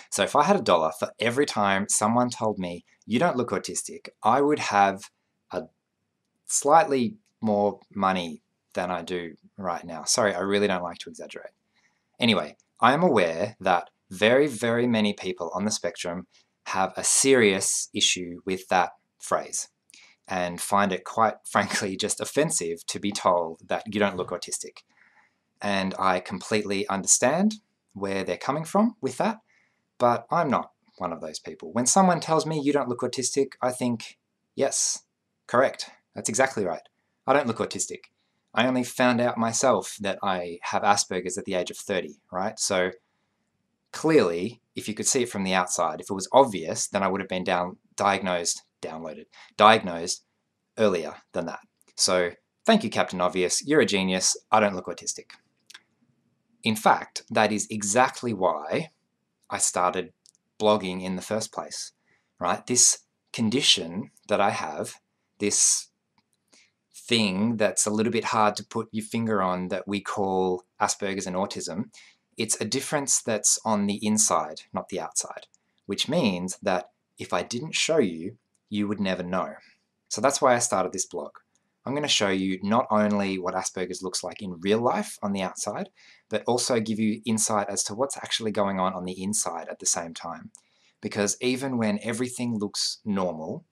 So if I had $1 for every time someone told me, you don't look autistic, I would have a slightly more money than I do right now. Sorry, I really don't like to exaggerate. Anyway, I am aware that very, very many people on the spectrum have a serious issue with that phrase and find it quite frankly just offensive to be told that you don't look autistic. And I completely understand where they're coming from with that, but I'm not one of those people. When someone tells me you don't look autistic, I think, yes, correct, that's exactly right. I don't look autistic. I only found out myself that I have Aspergers at the age of 30, right? So clearly, if you could see it from the outside, if it was obvious, then I would have been diagnosed earlier than that. So thank you, Captain Obvious. You're a genius. I don't look autistic. In fact, that is exactly why I started blogging in the first place, right? This condition that I have, this thing that's a little bit hard to put your finger on that we call Asperger's and autism, it's a difference that's on the inside, not the outside, which means that if I didn't show you, you would never know. So that's why I started this blog. I'm going to show you not only what Asperger's looks like in real life on the outside, but also give you insight as to what's actually going on the inside at the same time. Because even when everything looks normal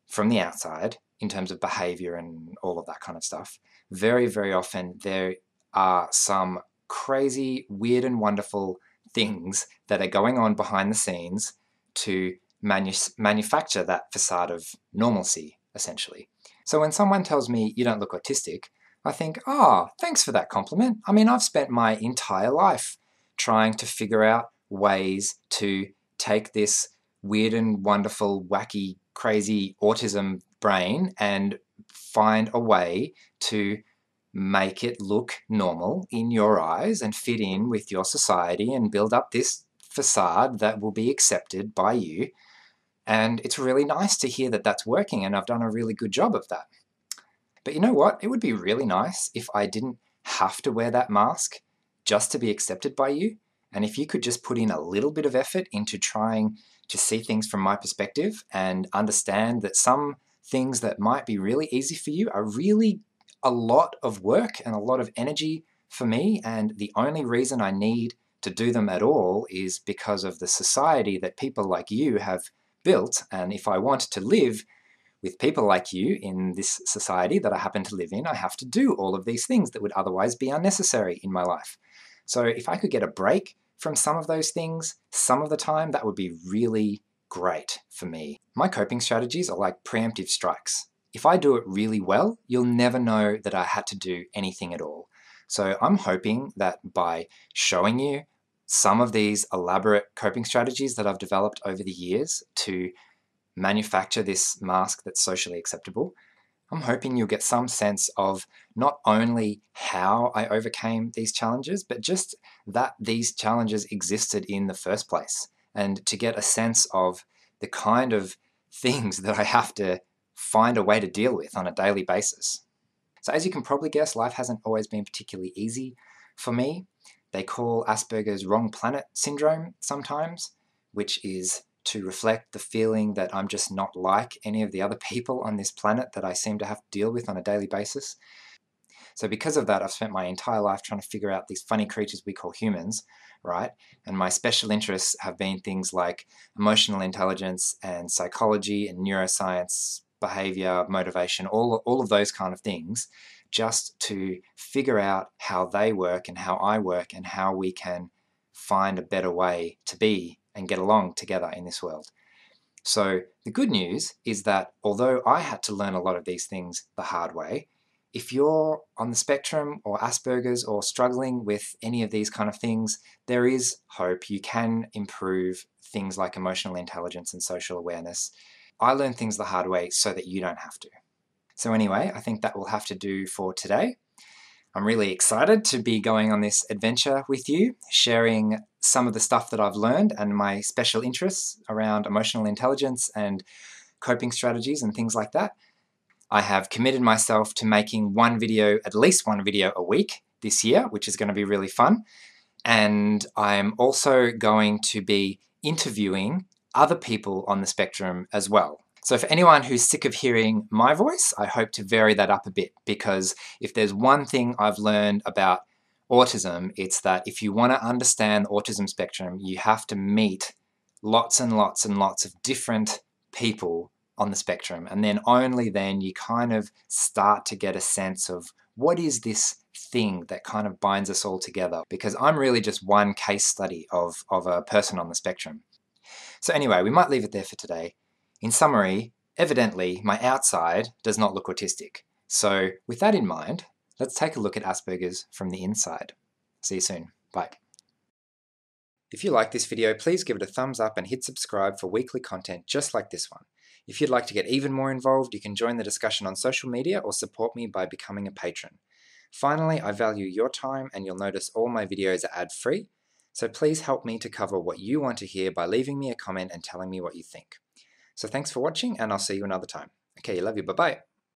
from the outside, in terms of behavior and all of that kind of stuff, very, very often there are some crazy, weird and wonderful things that are going on behind the scenes to manufacture that facade of normalcy, essentially. So when someone tells me you don't look autistic, I think, oh, thanks for that compliment. I mean, I've spent my entire life trying to figure out ways to take this weird and wonderful, wacky, crazy autism brain and find a way to make it look normal in your eyes and fit in with your society and build up this facade that will be accepted by you. And it's really nice to hear that that's working, and I've done a really good job of that. But you know what? It would be really nice if I didn't have to wear that mask just to be accepted by you. And if you could just put in a little bit of effort into trying to see things from my perspective and understand that some things that might be really easy for you are really a lot of work and a lot of energy for me. And the only reason I need to do them at all is because of the society that people like you have built. And if I want to live with people like you in this society that I happen to live in, I have to do all of these things that would otherwise be unnecessary in my life. So if I could get a break from some of those things some of the time, that would be really great for me. My coping strategies are like preemptive strikes. If I do it really well, you'll never know that I had to do anything at all. So I'm hoping that by showing you some of these elaborate coping strategies that I've developed over the years to manufacture this mask that's socially acceptable, I'm hoping you'll get some sense of not only how I overcame these challenges, but just that these challenges existed in the first place, and to get a sense of the kind of things that I have to find a way to deal with on a daily basis. So as you can probably guess, life hasn't always been particularly easy for me. They call Asperger's wrong planet syndrome sometimes, which is to reflect the feeling that I'm just not like any of the other people on this planet that I seem to have to deal with on a daily basis. So because of that, I've spent my entire life trying to figure out these funny creatures we call humans, right? And my special interests have been things like emotional intelligence and psychology and neuroscience, behavior, motivation, all of those kind of things, just to figure out how they work and how I work and how we can find a better way to be and get along together in this world. So the good news is that although I had to learn a lot of these things the hard way, if you're on the spectrum or Asperger's or struggling with any of these kind of things, there is hope. You can improve things like emotional intelligence and social awareness. I learned things the hard way so that you don't have to. So anyway, I think that will have to do for today. I'm really excited to be going on this adventure with you, sharing some of the stuff that I've learned and my special interests around emotional intelligence and coping strategies and things like that. I have committed myself to making at least one video a week this year, which is going to be really fun. And I'm also going to be interviewing other people on the spectrum as well. So for anyone who's sick of hearing my voice, I hope to vary that up a bit, because if there's one thing I've learned about autism, it's that if you want to understand the autism spectrum, you have to meet lots and lots and lots of different people on the spectrum, and then only then you kind of start to get a sense of what is this thing that kind of binds us all together, because I'm really just one case study of a person on the spectrum. So anyway, we might leave it there for today. In summary, evidently my outside does not look autistic. So with that in mind, let's take a look at Asperger's from the inside. See you soon. Bye. If you like this video, please give it a thumbs up and hit subscribe for weekly content just like this one. If you'd like to get even more involved, you can join the discussion on social media or support me by becoming a patron. Finally, I value your time, and you'll notice all my videos are ad-free, so please help me to cover what you want to hear by leaving me a comment and telling me what you think. So thanks for watching, and I'll see you another time. Okay, love you, bye-bye.